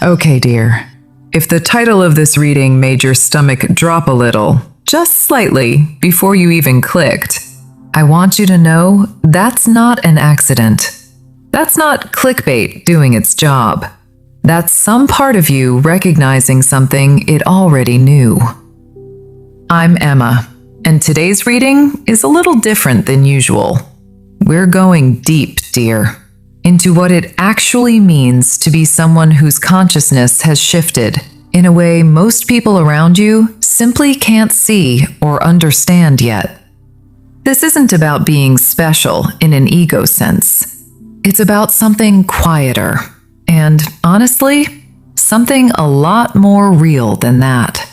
Okay, dear. If the title of this reading made your stomach drop a little, just slightly, before you even clicked, I want you to know that's not an accident. That's not clickbait doing its job. That's some part of you recognizing something it already knew. I'm Emma, and today's reading is a little different than usual. We're going deep, dear, into what it actually means to be someone whose consciousness has shifted in a way most people around you simply can't see or understand yet. This isn't about being special in an ego sense. It's about something quieter and, honestly, something a lot more real than that.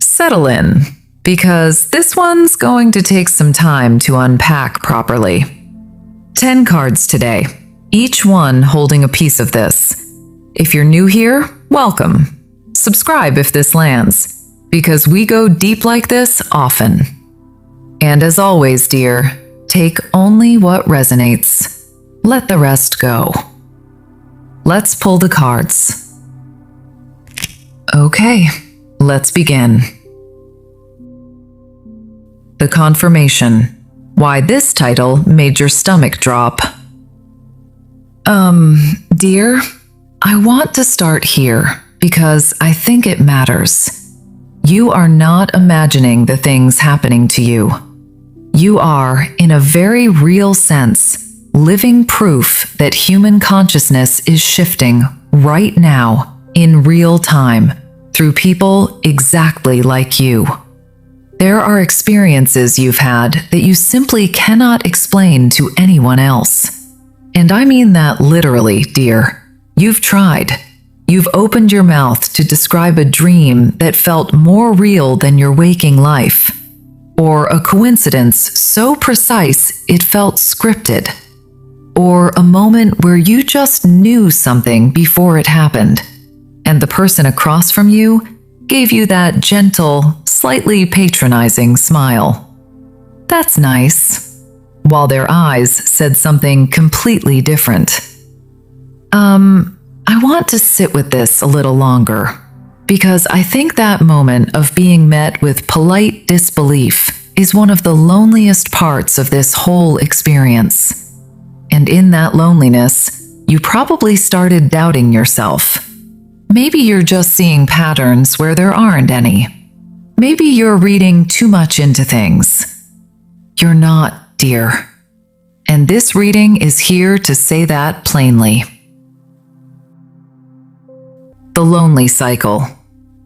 Settle in, because this one's going to take some time to unpack properly. 10 cards today, each one holding a piece of this. If you're new here, welcome. Subscribe if this lands, because we go deep like this often. And as always, dear, take only what resonates. Let the rest go. Let's pull the cards. Okay, let's begin. The confirmation. Why this title made your stomach drop. Dear, I want to start here because I think it matters. You are not imagining the things happening to you. You are, in a very real sense, living proof that human consciousness is shifting right now, in real time, through people exactly like you. There are experiences you've had that you simply cannot explain to anyone else. And I mean that literally, dear. You've tried. You've opened your mouth to describe a dream that felt more real than your waking life, or a coincidence so precise it felt scripted, or a moment where you just knew something before it happened, and the person across from you gave you that gentle, slightly patronizing smile. That's nice, while their eyes said something completely different. I want to sit with this a little longer, because I think that moment of being met with polite disbelief is one of the loneliest parts of this whole experience. And in that loneliness, you probably started doubting yourself. Maybe you're just seeing patterns where there aren't any. Maybe you're reading too much into things. You're not, dear. And this reading is here to say that plainly. The lonely cycle.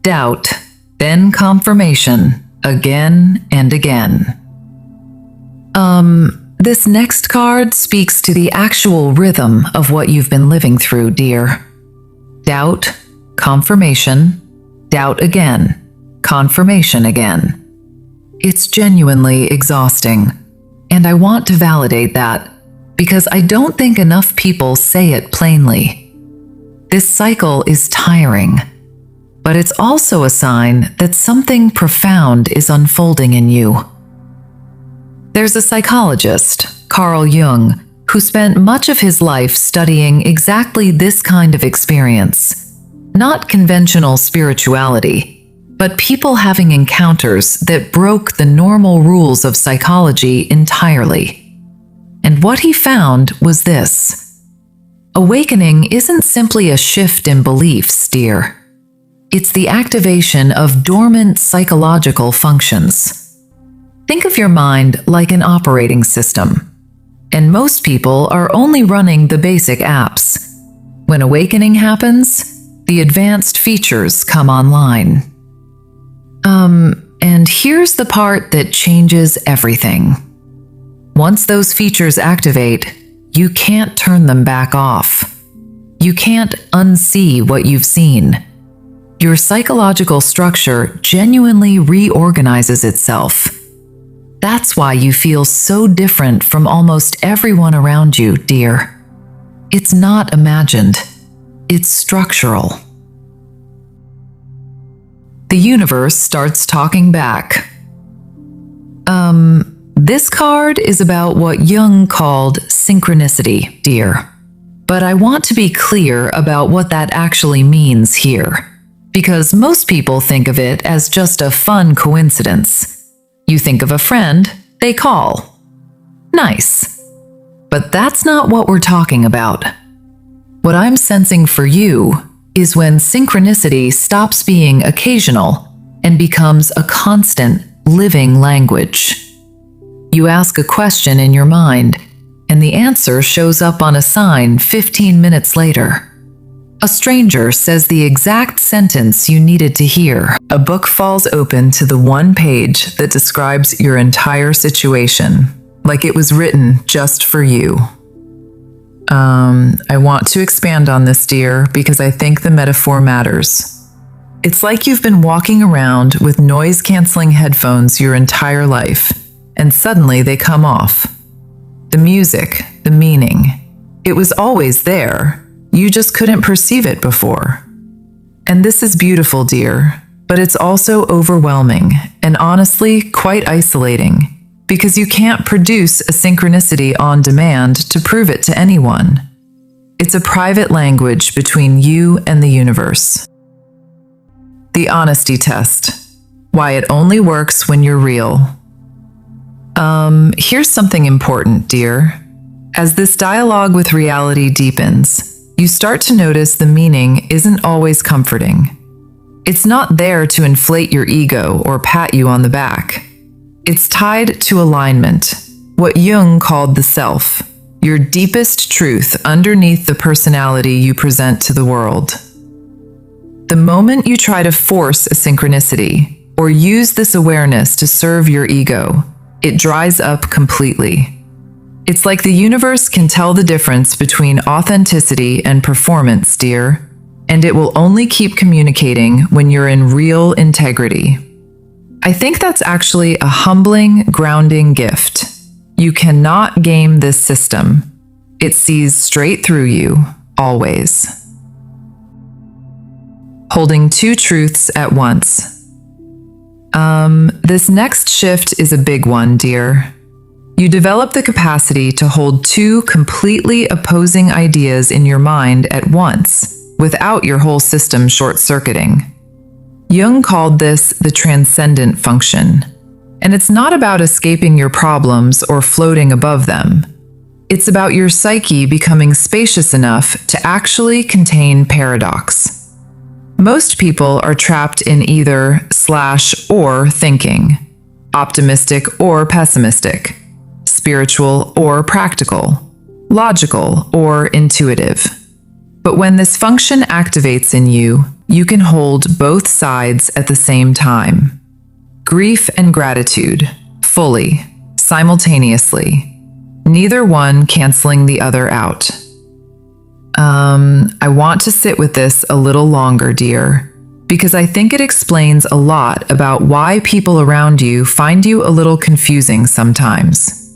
Doubt, then confirmation, again and again. This next card speaks to the actual rhythm of what you've been living through, dear. Doubt, confirmation, doubt again, confirmation again. It's genuinely exhausting, and I want to validate that because I don't think enough people say it plainly. This cycle is tiring, but it's also a sign that something profound is unfolding in you. There's a psychologist, Carl Jung, who spent much of his life studying exactly this kind of experience. Not conventional spirituality, but people having encounters that broke the normal rules of psychology entirely. And what he found was this. Awakening isn't simply a shift in beliefs, dear. It's the activation of dormant psychological functions. Think of your mind like an operating system, and most people are only running the basic apps. When awakening happens, the advanced features come online. And here's the part that changes everything. Once those features activate, you can't turn them back off. You can't unsee what you've seen. Your psychological structure genuinely reorganizes itself. That's why you feel so different from almost everyone around you, dear. It's not imagined. It's structural. The universe starts talking back. This card is about what Jung called synchronicity, dear. But I want to be clear about what that actually means here, because most people think of it as just a fun coincidence. You think of a friend, they call. Nice. But that's not what we're talking about. What I'm sensing for you is when synchronicity stops being occasional and becomes a constant, living language. You ask a question in your mind, and the answer shows up on a sign 15 minutes later. A stranger says the exact sentence you needed to hear. A book falls open to the one page that describes your entire situation, like it was written just for you. I want to expand on this, dear, because I think the metaphor matters. It's like you've been walking around with noise-canceling headphones your entire life, and suddenly they come off. The music, the meaning, it was always there. You just couldn't perceive it before. And this is beautiful, dear, but it's also overwhelming and honestly quite isolating, because you can't produce a synchronicity on demand to prove it to anyone. It's a private language between you and the universe. The honesty test. Why it only works when you're real. Here's something important, dear. As this dialogue with reality deepens, you start to notice the meaning isn't always comforting. It's not there to inflate your ego or pat you on the back. It's tied to alignment, what Jung called the self, your deepest truth underneath the personality you present to the world. The moment you try to force a synchronicity or use this awareness to serve your ego, it dries up completely. It's like the universe can tell the difference between authenticity and performance, dear, and it will only keep communicating when you're in real integrity. I think that's actually a humbling, grounding gift. You cannot game this system. It sees straight through you, always. Holding two truths at once. This next shift is a big one, dear. You develop the capacity to hold two completely opposing ideas in your mind at once, without your whole system short-circuiting. Jung called this the transcendent function, and it's not about escaping your problems or floating above them. It's about your psyche becoming spacious enough to actually contain paradox. Most people are trapped in either /or thinking, optimistic or pessimistic, spiritual or practical, logical or intuitive. But when this function activates in you, you can hold both sides at the same time. Grief and gratitude, fully, simultaneously, neither one canceling the other out. I want to sit with this a little longer, dear, because I think it explains a lot about why people around you find you a little confusing sometimes.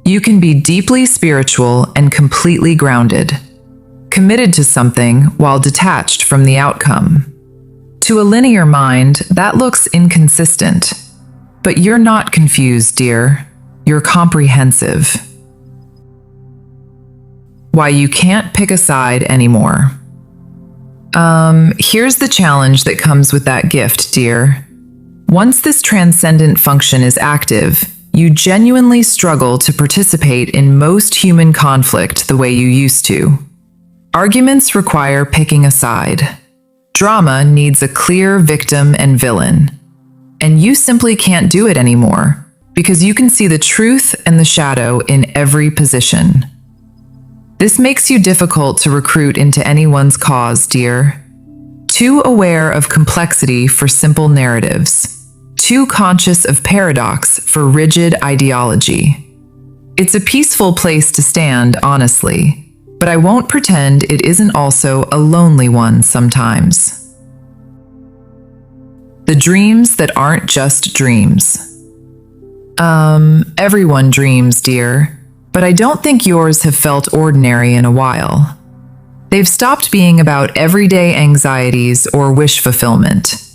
You can be deeply spiritual and completely grounded, committed to something while detached from the outcome. To a linear mind, that looks inconsistent. But you're not confused, dear. You're comprehensive. Why you can't pick a side anymore. Here's the challenge that comes with that gift, dear. Once this transcendent function is active, you genuinely struggle to participate in most human conflict the way you used to. Arguments require picking a side. Drama needs a clear victim and villain. And you simply can't do it anymore, because you can see the truth and the shadow in every position. This makes you difficult to recruit into anyone's cause, dear. Too aware of complexity for simple narratives. Too conscious of paradox for rigid ideology. It's a peaceful place to stand, honestly. But I won't pretend it isn't also a lonely one sometimes. The dreams that aren't just dreams. Everyone dreams, dear, but I don't think yours have felt ordinary in a while. They've stopped being about everyday anxieties or wish fulfillment.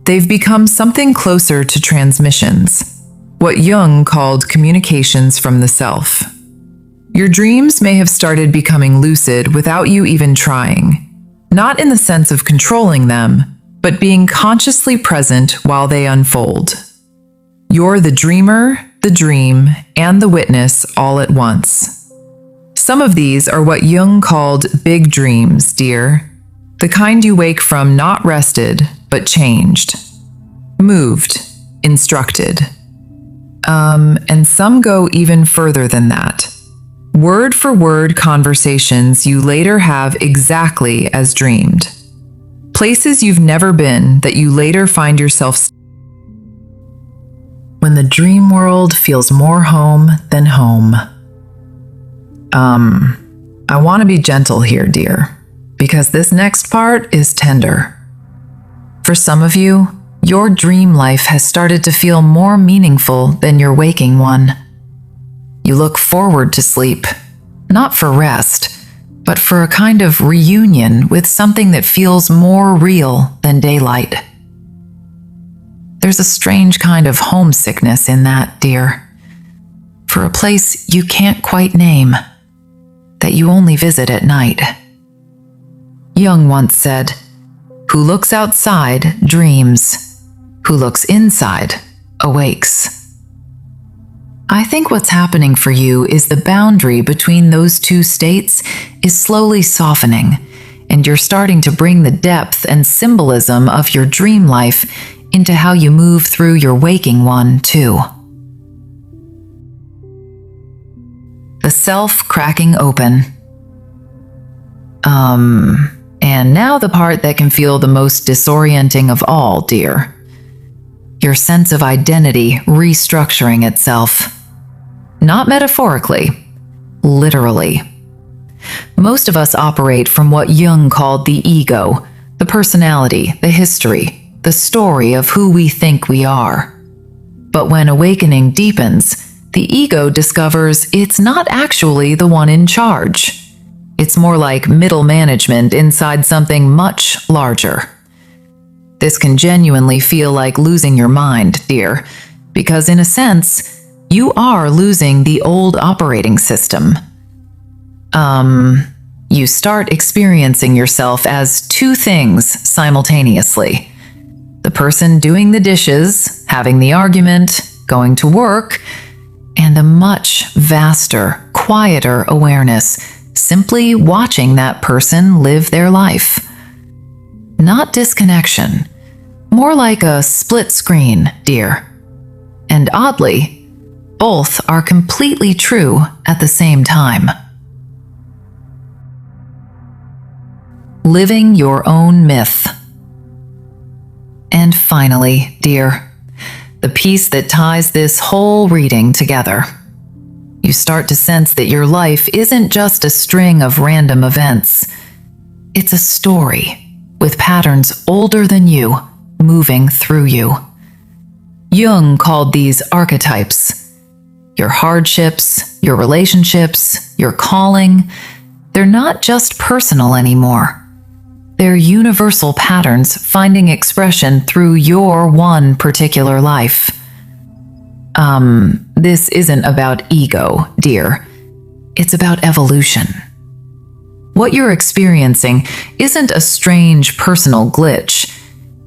They've become something closer to transmissions, what Jung called communications from the self. Your dreams may have started becoming lucid without you even trying, not in the sense of controlling them, but being consciously present while they unfold. You're the dreamer, the dream, and the witness all at once. Some of these are what Jung called big dreams, dear. The kind you wake from not rested, but changed, moved, instructed. And some go even further than that. Word-for-word conversations you later have exactly as dreamed. Places you've never been that you later find yourself when the dream world feels more home than home. I want to be gentle here, dear, because this next part is tender. For some of you, your dream life has started to feel more meaningful than your waking one. You look forward to sleep, not for rest, but for a kind of reunion with something that feels more real than daylight. There's a strange kind of homesickness in that, dear, for a place you can't quite name, that you only visit at night. Jung once said, "Who looks outside dreams. Who looks inside awakes." I think what's happening for you is the boundary between those two states is slowly softening, and you're starting to bring the depth and symbolism of your dream life into how you move through your waking one, too. The self cracking open. And now the part that can feel the most disorienting of all, dear. Your sense of identity restructuring itself. Not metaphorically, literally. Most of us operate from what Jung called the ego, the personality, the history, the story of who we think we are. But when awakening deepens, the ego discovers it's not actually the one in charge. It's more like middle management inside something much larger. This can genuinely feel like losing your mind, dear, because in a sense, you are losing the old operating system. You start experiencing yourself as two things simultaneously. The person doing the dishes, having the argument, going to work, and a much vaster, quieter awareness, simply watching that person live their life. Not disconnection, more like a split screen, dear. And oddly, both are completely true at the same time. Living your own myth. And finally, dear, the piece that ties this whole reading together. You start to sense that your life isn't just a string of random events. It's a story with patterns older than you, moving through you. Jung called these archetypes. Your hardships, your relationships, your calling, they're not just personal anymore. They're universal patterns finding expression through your one particular life. This isn't about ego, dear. It's about evolution. What you're experiencing isn't a strange personal glitch.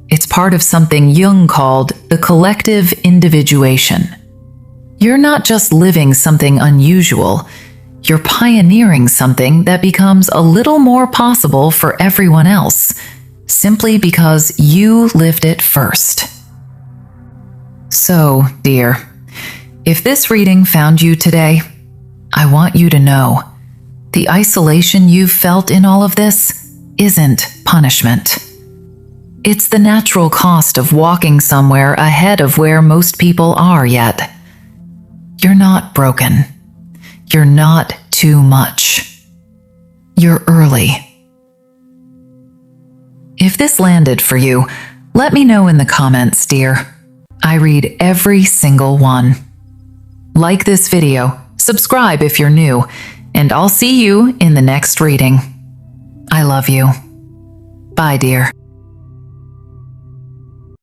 It's part of something Jung called the collective individuation. You're not just living something unusual. You're pioneering something that becomes a little more possible for everyone else, simply because you lived it first. So, dear, if this reading found you today, I want you to know the isolation you've felt in all of this isn't punishment. It's the natural cost of walking somewhere ahead of where most people are yet. You're not broken. You're not too much. You're early. If this landed for you, let me know in the comments, dear. I read every single one. Like this video, subscribe if you're new, and I'll see you in the next reading. I love you. Bye, dear.